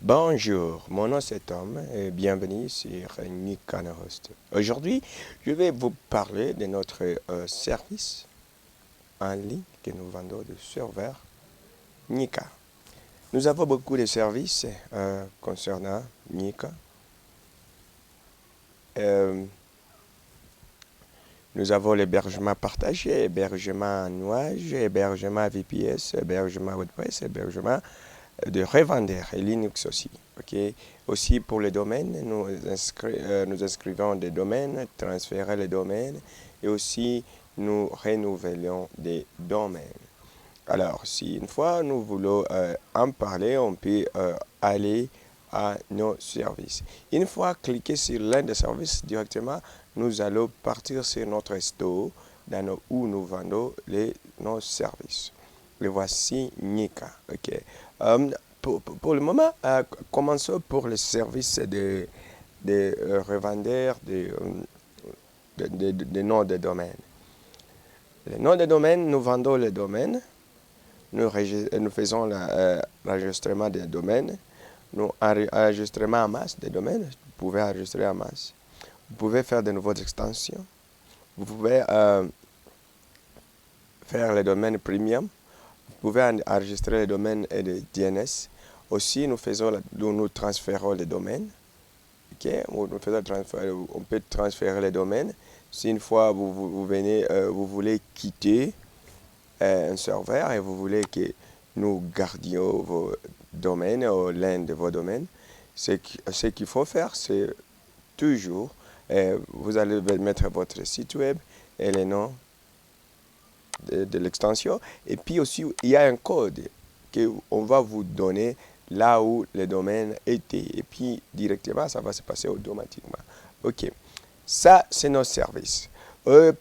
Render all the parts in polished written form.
Bonjour, mon nom c'est Tom et bienvenue sur Nika-Host. Aujourd'hui, je vais vous parler de notre service en ligne que nous vendons de serveurs Nika. Nous avons beaucoup de services concernant Nika. Nous avons l'hébergement partagé, hébergement en nuage, hébergement VPS, hébergement WordPress, hébergement de revendeurs et Linux aussi. Okay. Aussi pour les domaines, nous inscrivons des domaines, transférons les domaines et aussi nous renouvelons des domaines. Alors, si une fois nous voulons en parler, on peut aller à nos services. Une fois cliqué sur l'un des services directement, nous allons partir sur notre store où nous vendons nos services. Le voici Nika. Okay. Pour le moment, commençons pour le service de revendeurs de noms de domaine. Les noms de domaine, nous vendons les domaines, nous faisons l'enregistrement des domaines, nous enregistrons en masse des domaines, vous pouvez enregistrer en masse. Vous pouvez faire de nouvelles extensions, vous pouvez faire les domaines premium, vous pouvez enregistrer les domaines et les DNS. Aussi, nous transférons les domaines. Okay? On peut transférer les domaines. Si une fois vous voulez quitter un serveur et vous voulez que nous gardions vos domaines ou l'un de vos domaines, ce qu'il faut faire, c'est toujours, vous allez mettre votre site web et les noms de l'extension. Et puis aussi, il y a un code qu'on va vous donner là où le domaine était. Et puis, directement, ça va se passer automatiquement. OK. Ça, c'est nos services.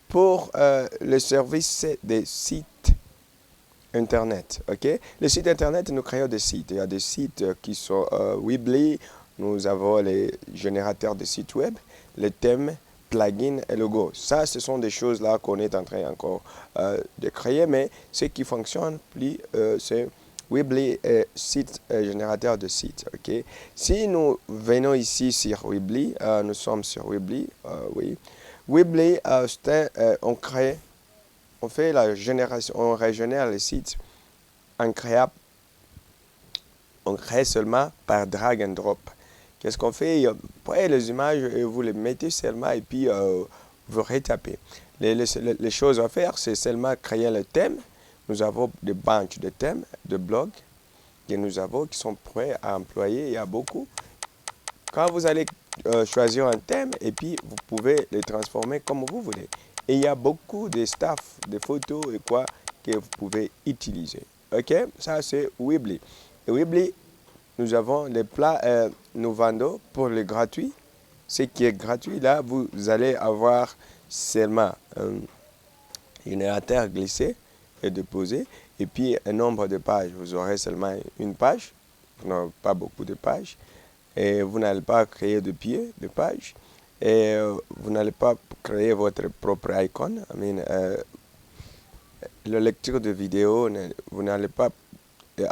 Pour le service des sites Internet, OK? Les sites Internet, nous créons des sites. Il y a des sites qui sont Weebly. Nous avons les générateurs de sites web, les thèmes, plugins et logos. Ça, ce sont des choses là qu'on est en train encore de créer, mais ce qui fonctionne plus, c'est Weebly est site générateur de sites. Okay? Si nous venons ici sur Weebly, nous sommes sur Weebly, oui. Weebly, on fait la génération, on régénère les sites on crée seulement par drag and drop. Qu'est-ce qu'on fait? Après les images, vous les mettez seulement et puis vous retapez. Les choses à faire, c'est seulement créer le thème. Nous avons des banques de thèmes, de blogs que nous avons qui sont prêts à employer. Il y a beaucoup. Quand vous allez choisir un thème et puis vous pouvez les transformer comme vous voulez. Et il y a beaucoup de staff, de photos et quoi que vous pouvez utiliser. OK? Ça, c'est Weebly. Et Weebly, nous avons les plats, nous vendons pour le gratuit. Ce qui est gratuit, là, vous allez avoir seulement un générateur glissé et déposé. Et puis, un nombre de pages. Vous aurez seulement une page. Non, pas beaucoup de pages. Et vous n'allez pas créer de pieds de pages. Et vous n'allez pas créer votre propre icône. La lecture de vidéo, vous n'allez pas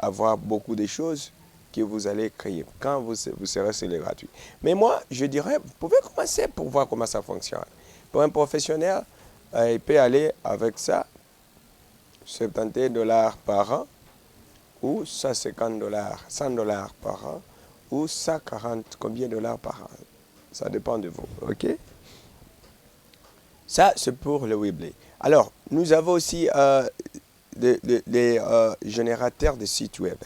avoir beaucoup de choses que vous allez créer quand vous serez sur le gratuit. Mais moi, je dirais, vous pouvez commencer pour voir comment ça fonctionne. Pour un professionnel, il peut aller avec ça, 70 $ par an, ou 150 $, 100 $ par an, ou 140 combien de dollars par an. Ça dépend de vous, OK? Ça, c'est pour le Weebly. Alors, nous avons aussi des générateurs de sites web.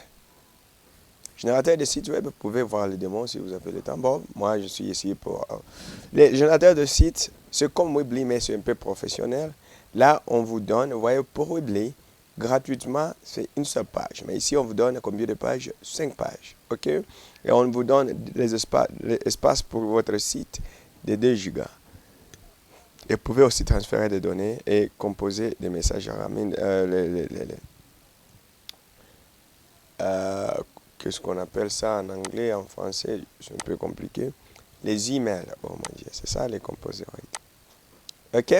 Générateur de sites web, vous pouvez voir les démos si vous avez le temps. Bon, moi, je suis ici pour... les générateurs de sites, c'est comme Weebly, mais c'est un peu professionnel. Là, on vous donne, vous voyez, pour Weebly, gratuitement, c'est une seule page. Mais ici, on vous donne combien de pages? 5 pages. OK? Et on vous donne l'espace pour votre site de 2 gigas. Et vous pouvez aussi transférer des données et composer des messages qu'est-ce qu'on appelle ça en anglais, en français, c'est un peu compliqué. Les emails, oh mon Dieu, c'est ça les composer. OK?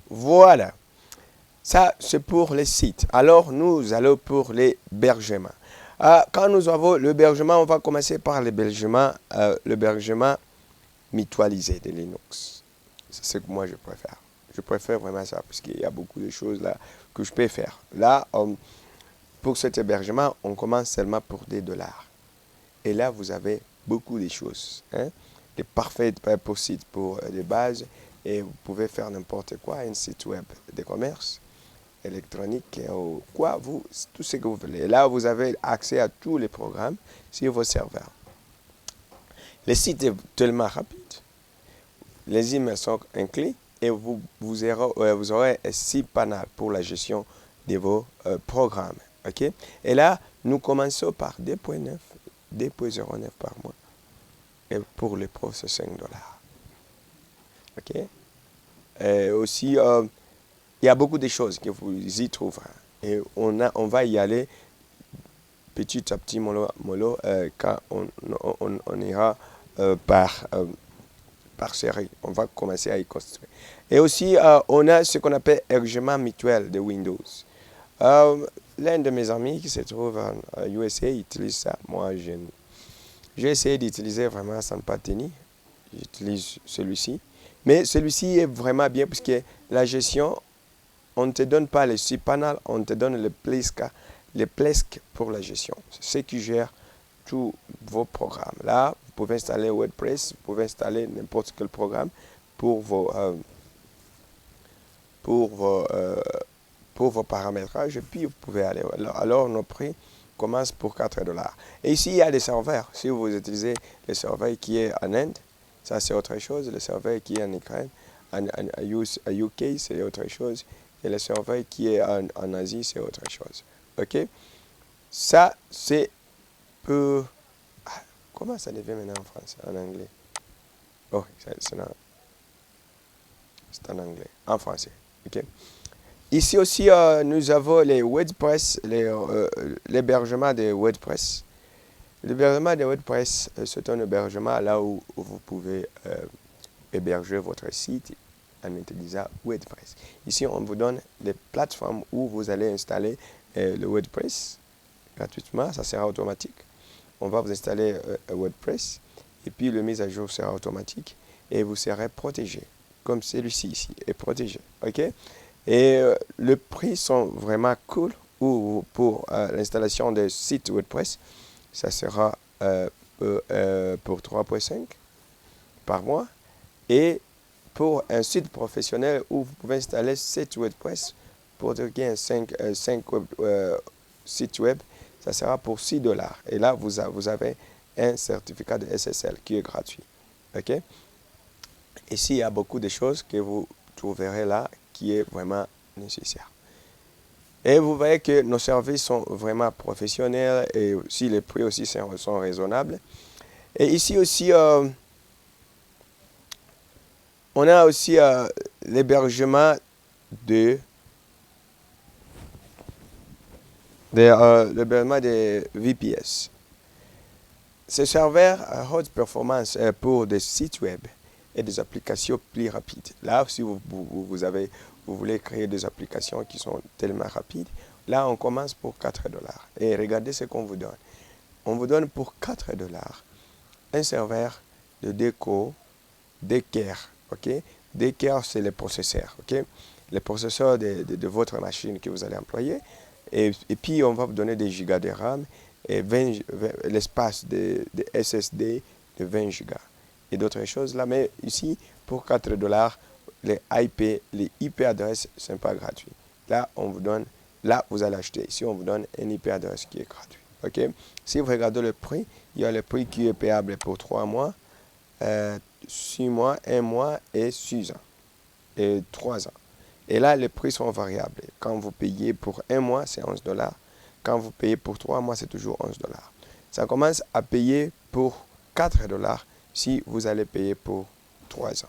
Voilà. Ça, c'est pour les sites. Alors, nous allons pour l'hébergement. Quand nous avons l'hébergement, on va commencer par l'hébergement mutualisé de Linux. C'est ce que moi je préfère. Je préfère vraiment ça parce qu'il y a beaucoup de choses là que je peux faire. Là, pour cet hébergement, on commence seulement pour des dollars. Et là, vous avez beaucoup de choses. Hein? Des parfaits sites pour des bases. Et vous pouvez faire n'importe quoi, un site web de commerce électronique ou quoi, tout ce que vous voulez. Et là, vous avez accès à tous les programmes sur vos serveurs. Le site est tellement rapide. Les emails sont inclus et vous aurez 6 panels pour la gestion de vos programmes. Okay? Et là, nous commençons par 2.9, 2.09 par mois. Et pour les pros, c'est $5. Okay? Et aussi, il y a beaucoup de choses que vous y trouverez. Et on va y aller petit à petit, mollo, quand on ira par série. On va commencer à y construire. Et aussi, on a ce qu'on appelle hébergement mutuel de Windows. L'un de mes amis qui se trouve en USA utilise ça. Moi, j'ai essayé d'utiliser vraiment sans pas tenir. J'utilise celui-ci. Mais celui-ci est vraiment bien parce que la gestion, on ne te donne pas les 6 panels, on te donne les Plesk pour la gestion. C'est ce qui gère tous vos programmes. Là, vous pouvez installer WordPress, vous pouvez installer n'importe quel programme pour vos paramétrages et puis vous pouvez aller. Alors nos prix commencent pour $4. Et ici, il y a des serveurs. Si vous utilisez le serveur qui est en Inde, ça c'est autre chose. Le serveur qui est en Ukraine, à UK, c'est autre chose. Et le serveur qui est en Asie, c'est autre chose. OK? Ça, c'est pour... comment ça devient maintenant en français, en anglais? Oh, c'est en anglais, en français. OK? Ici aussi, nous avons les WordPress, l'hébergement de WordPress. L'hébergement de WordPress, c'est un hébergement là où vous pouvez héberger votre site en utilisant WordPress. Ici, on vous donne les plateformes où vous allez installer le WordPress gratuitement. Ça sera automatique. On va vous installer WordPress et puis le mise à jour sera automatique et vous serez protégé, comme celui-ci ici est protégé. OK? Et les prix sont vraiment cool pour l'installation de site WordPress. Ça sera pour 3.5 par mois. Et pour un site professionnel où vous pouvez installer 7 WordPress pour gagner 5 sites web, ça sera pour $6. Et là, vous avez un certificat de SSL qui est gratuit. OK? Ici, il y a beaucoup de choses que vous trouverez là qui est vraiment nécessaire. Et vous voyez que nos services sont vraiment professionnels et aussi les prix aussi sont raisonnables. Et ici aussi, on a aussi l'hébergement l'hébergement de VPS. Ce serveur à haute performance pour des sites web et des applications plus rapides. Là, si vous voulez créer des applications qui sont tellement rapides, là, on commence pour $4. Et regardez ce qu'on vous donne. On vous donne pour $4 un serveur de Docker. OK? Docker, c'est le processeur. OK? Le processeur de votre machine que vous allez employer. Et puis, on va vous donner des gigas de RAM et l'espace de SSD de 20 gigas. Et d'autres choses là. Mais ici, pour $4, les IP adresses ne sont pas gratuits. Là, on vous donne, là, vous allez acheter. Ici, on vous donne un IP adresse qui est gratuit. OK? Si vous regardez le prix, il y a le prix qui est payable pour 3 mois, 6 mois, 1 mois et 6 ans. Et 3 ans. Et là, les prix sont variables. Quand vous payez pour 1 mois, c'est $11. Quand vous payez pour 3 mois, c'est toujours $11. Ça commence à payer pour $4 si vous allez payer pour 3 ans.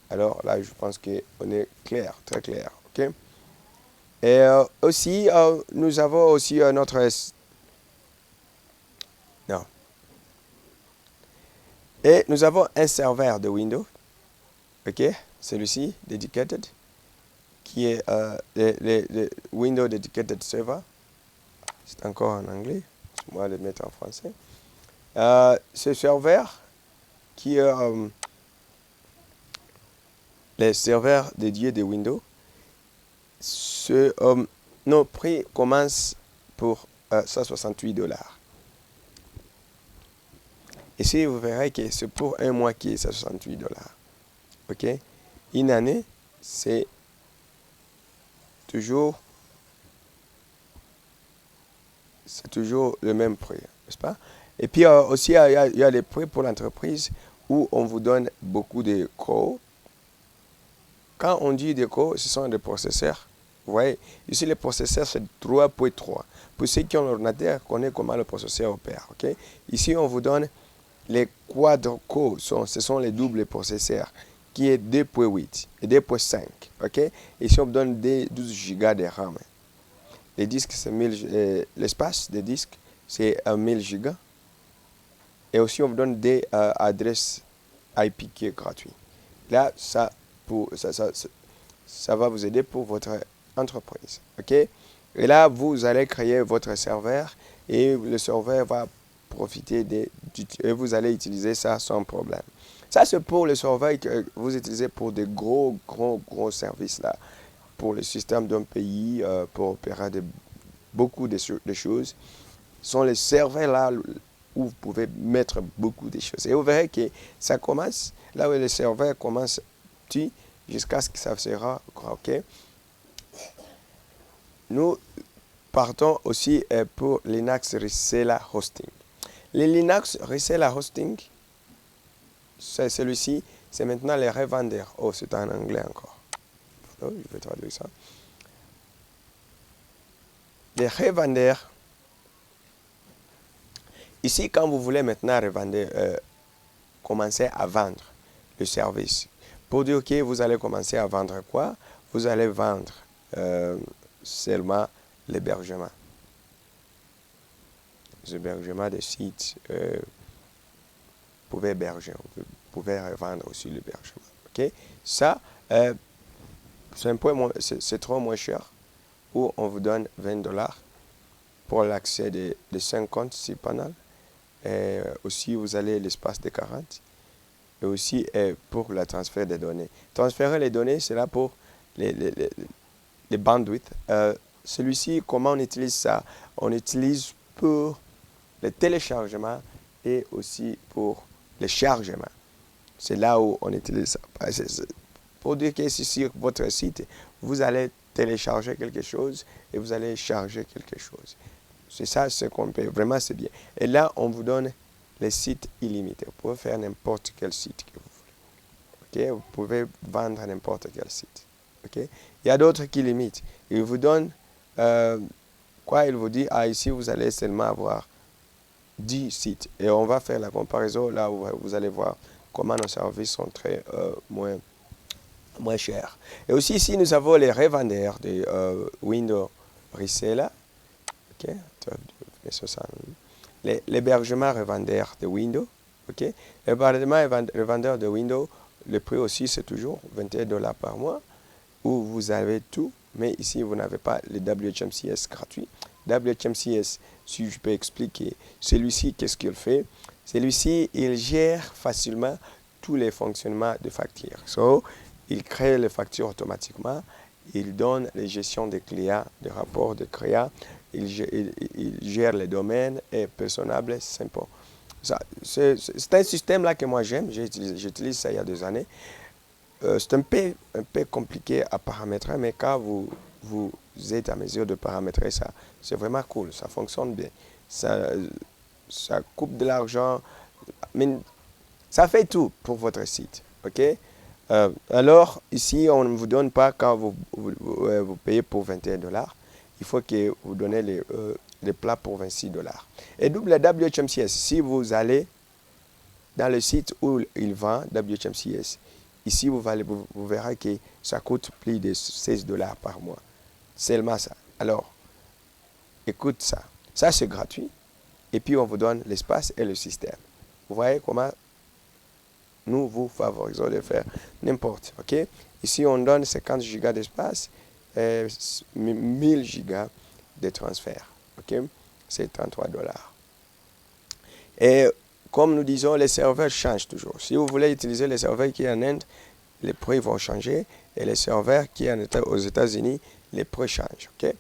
Alors là, je pense qu'on est clair, très clair. OK? Et aussi, nous avons aussi notre... Non. Et nous avons un serveur de Windows. OK? Celui-ci, Dedicated, qui est le Windows Dedicated Server. C'est encore en anglais. On va le mettre en français. Ce serveur qui est les serveurs dédiés de Windows, nos prix commencent pour $168. Ici, vous verrez que c'est pour un mois qui est $168. OK? Une année, c'est toujours le même prix, n'est-ce pas? Et puis aussi, il y a les prix pour l'entreprise où on vous donne beaucoup de codes. Quand on dit des codes, ce sont des processeurs. Vous voyez, ici, les processeurs, c'est 3.3. Pour ceux qui ont l'ordinateur, connaissent comment le processeur opère. Okay? Ici, on vous donne les quadro-core, ce sont les doubles processeurs, qui est 2.8 et 2.5. Okay? Ici, on vous donne 12 Go de RAM. Les disques, c'est l'espace des disques, c'est 1000 Go. Et aussi, on vous donne des adresses IP qui est gratuit. Là, ça va vous aider pour votre entreprise. OK? Et là, vous allez créer votre serveur et le serveur va profiter et vous allez utiliser ça sans problème. Ça, c'est pour le serveur que vous utilisez pour des gros services là, pour le système d'un pays, pour opérer beaucoup de choses. Ce sont les serveurs là où vous pouvez mettre beaucoup de choses. Et vous verrez que ça commence, là où le serveur commence petit, jusqu'à ce que ça sera grand. Okay? Nous partons aussi pour Linux Reseller Hosting. Le Linux Reseller Hosting, celui-ci, c'est maintenant les revendeurs. Oh, c'est en anglais encore. Oh, je vais traduire ça. Les revendeurs. Ici, quand vous voulez maintenant revendre, commencer à vendre le service. Pour dire que vous allez commencer à vendre quoi? Vous allez vendre seulement l'hébergement. L'hébergement des sites, vous pouvez héberger, vous pouvez revendre aussi l'hébergement. Okay? Ça, c'est trop moins cher, où on vous donne $20 pour l'accès de 50 si panels. Et aussi, vous allez l'espace de 40. Et aussi pour le transfert des données. Transférer les données, c'est là pour les bandwidth. Celui-ci, comment on utilise ça? On utilise pour le téléchargement et aussi pour le chargement. C'est là où on utilise ça. Pour dire que si sur votre site, vous allez télécharger quelque chose et vous allez charger quelque chose. C'est ça ce qu'on paye. Vraiment, c'est bien. Et là, on vous donne les sites illimités. Vous pouvez faire n'importe quel site que vous voulez. Okay? Vous pouvez vendre n'importe quel site. Okay? Il y a d'autres qui limitent. Ils vous donnent quoi? Il vous dit, ici, vous allez seulement avoir 10 sites. Et on va faire la comparaison là où vous allez voir comment nos services sont très moins chers. Et aussi, ici, nous avons les revendeurs de Windows Reseller. Okay? L'hébergement revendeur de Windows. Okay? L'hébergement revendeur de Windows, le prix aussi, c'est toujours $21 par mois, où vous avez tout, mais ici, vous n'avez pas le WHMCS gratuit. WHMCS, si je peux expliquer, celui-ci, qu'est-ce qu'il fait? Celui-ci, il gère facilement tous les fonctionnements de factures. So, il crée les factures automatiquement, il donne les gestions des clients, des rapports de clients, il gère les domaines et personnable, simple. C'est un système là que moi j'aime, j'utilise ça il y a 2 années. C'est un peu compliqué à paramétrer, mais quand vous êtes à mesure de paramétrer ça, c'est vraiment cool, ça fonctionne bien. Ça coupe de l'argent, mais ça fait tout pour votre site. Okay? Alors, ici, on ne vous donne pas quand vous payez pour $21. Il faut que vous donnez les plats pour $26. Et double WHMCS, si vous allez dans le site où il vend WHMCS, ici, vous verrez que ça coûte plus de $16 par mois. Seulement ça. Alors, écoute ça. Ça, c'est gratuit. Et puis, on vous donne l'espace et le système. Vous voyez comment nous vous favorisons de faire n'importe. Okay? Ici, on donne 50 Go d'espace et 1000 Go de transfert. Okay? C'est $33. Et comme nous disons, les serveurs changent toujours. Si vous voulez utiliser les serveurs qui sont en Inde, les prix vont changer. Et les serveurs qui sont aux États-Unis, les prix changent. Okay?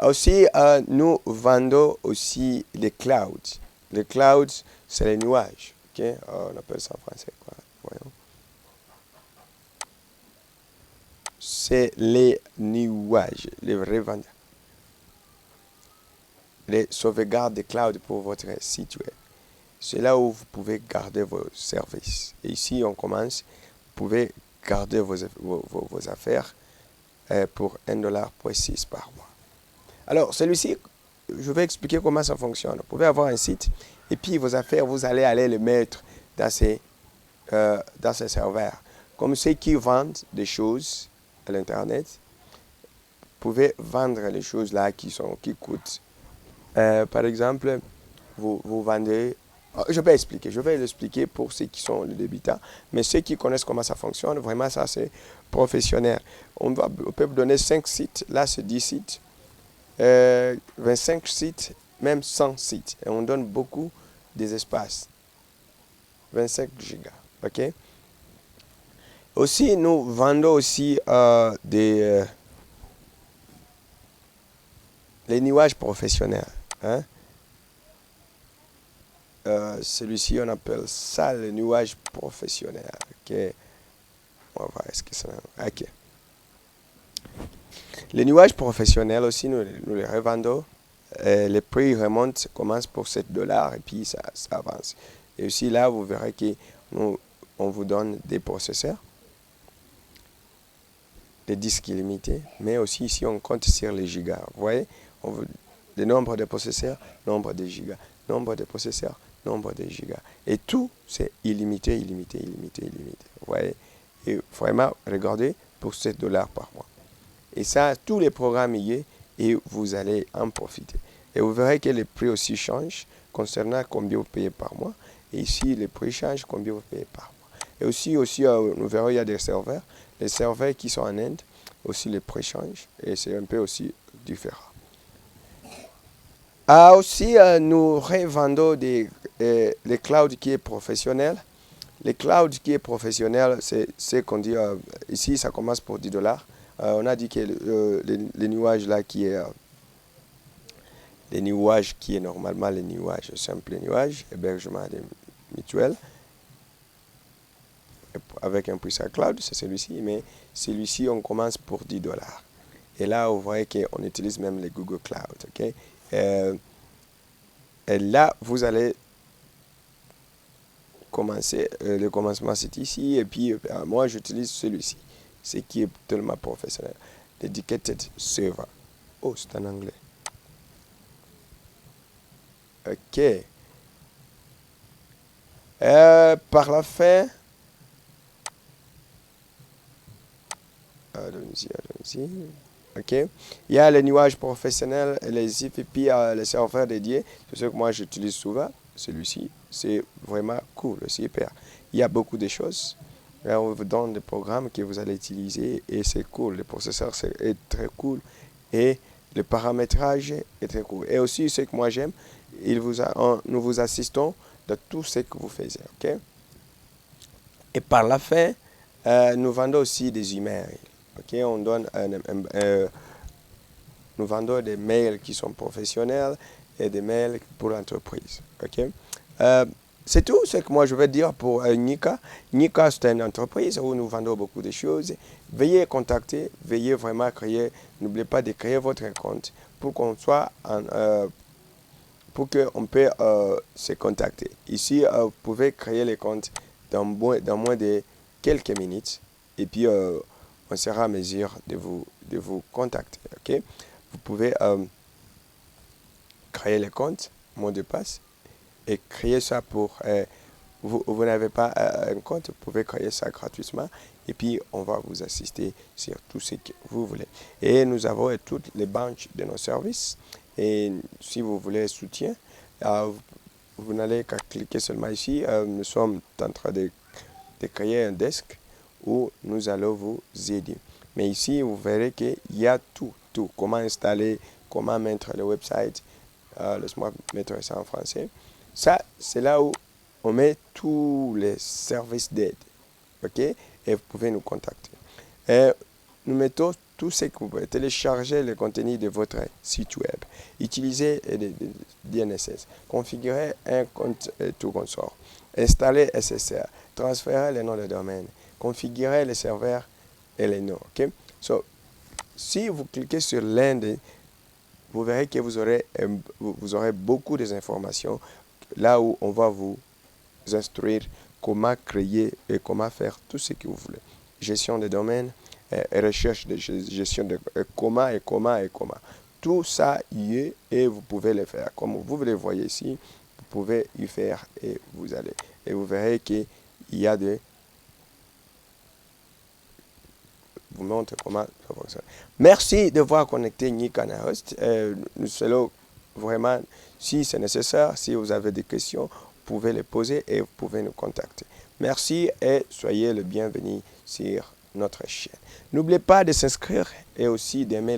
Aussi, nous vendons aussi les clouds. Les clouds, c'est les nuages. Okay? On appelle ça en français quoi? Voyons. C'est les nuages, les revendeurs. Les sauvegardes de cloud pour votre site web. C'est là où vous pouvez garder vos services. Et ici, on commence. Vous pouvez garder vos affaires pour $1.6 par mois. Alors, celui-ci, je vais expliquer comment ça fonctionne. Vous pouvez avoir un site et puis vos affaires, vous allez les mettre dans ces serveurs. Comme ceux qui vendent des choses à l'Internet, vous pouvez vendre les choses là qui coûtent. Par exemple, vous vendez... Je vais l'expliquer pour ceux qui sont les débutants, mais ceux qui connaissent comment ça fonctionne, vraiment ça c'est professionnel. On peut vous donner 5 sites, là c'est 10 sites, 25 sites, même 100 sites. Et on donne beaucoup des espaces, 25 gigas, ok? Aussi, nous vendons aussi les nuages professionnels. Hein? Celui-ci, on appelle ça le nuage professionnel. Okay. On va voir est-ce que ça... Ok. Les nuages professionnels aussi, nous les revendons. Les prix remontent, commencent pour $7 et puis ça avance. Et aussi là, vous verrez qu'on vous donne des processeurs, des disques illimités, mais aussi ici, on compte sur les gigas. Vous voyez, le nombre de processeurs, nombre de gigas, nombre de processeurs, nombre de gigas. Et tout, c'est illimité, illimité, illimité, illimité. Vous voyez? Et vraiment, regardez, pour $7 par mois. Et ça, tous les programmes y sont et vous allez en profiter. Et vous verrez que les prix aussi changent concernant combien vous payez par mois. Et ici, les prix changent combien vous payez par mois. Et aussi nous verrons, il y a des serveurs. Les serveurs qui sont en Inde, aussi les prix changent. Et c'est un peu aussi différent. Aussi, nous revendons les clouds qui est professionnel. Les clouds qui est professionnel, c'est qu'on dit, ici, ça commence pour $10. On a dit que les nuages là les nuages qui est normalement les nuages simples, les nuages, hébergement des mutuelles, avec un puissant cloud, c'est celui-ci, mais celui-ci, on commence pour $10. Et là, vous voyez qu'on utilise même les Google Cloud. Okay? Et là, vous allez commencer, le commencement c'est ici, et puis moi, j'utilise celui-ci, ce qui est tellement professionnel. Dedicated Server. Oh, c'est en anglais. Ok. Par la fin, allons-y. Ok. Il y a les nuages professionnels, les IF et puis les serveurs dédiés. C'est ce que moi j'utilise souvent. Celui-ci, c'est vraiment cool, c'est hyper. Il y a beaucoup de choses. Là, on vous donne des programmes que vous allez utiliser et c'est cool. Le processeur est très cool et le paramétrage est très cool. Et aussi, ce que moi j'aime, nous vous assistons dans tout ce que vous faites. Okay? Et par la fin, nous vendons aussi des emails. Okay? Nous vendons des mails qui sont professionnels et des mails pour l'entreprise. Okay? C'est tout ce que moi je vais dire pour Nika. Nika, c'est une entreprise où nous vendons beaucoup de choses. Veuillez contacter, veuillez vraiment créer. N'oubliez pas de créer votre compte pour qu'on soit pour qu'on puisse se contacter. Ici, vous pouvez créer les comptes dans moins de quelques minutes et puis on sera à mesure de vous contacter. Okay? Vous pouvez créer les comptes, mot de passe, et créer ça pour... vous n'avez pas un compte, vous pouvez créer ça gratuitement et puis on va vous assister sur tout ce que vous voulez. Et nous avons toutes les banques de nos services et si vous voulez soutien, vous n'allez qu'à cliquer seulement ici. Nous sommes en train de créer un desk où nous allons vous aider. Mais ici, vous verrez qu'il y a tout. Comment installer, comment mettre le website. Laisse-moi mettre ça en français. Ça, c'est là où on met tous les services d'aide. OK? Et vous pouvez nous contacter. Et nous mettons tout ce que vous pouvez. Télécharger le contenu de votre site web. Utiliser le DNSS. Configurer un compte et tout consort. Installer SSR. Transférer les noms de domaine. Configurer les serveurs et les noms. OK? So, si vous cliquez sur l'un vous verrez que vous aurez beaucoup d'informations là où on va vous instruire comment créer et comment faire tout ce que vous voulez. Gestion des domaines, recherche de gestion de comment. Tout ça y est et vous pouvez le faire. Comme vous le voyez ici, vous pouvez y faire et vous allez. Et vous verrez qu'il y a des... vous montre comment ça fonctionne. Merci de voir connecté Nikana Host. Nous allons vraiment, si c'est nécessaire, si vous avez des questions, vous pouvez les poser et vous pouvez nous contacter. Merci et soyez le bienvenu sur notre chaîne. N'oubliez pas de s'inscrire et aussi d'aimer le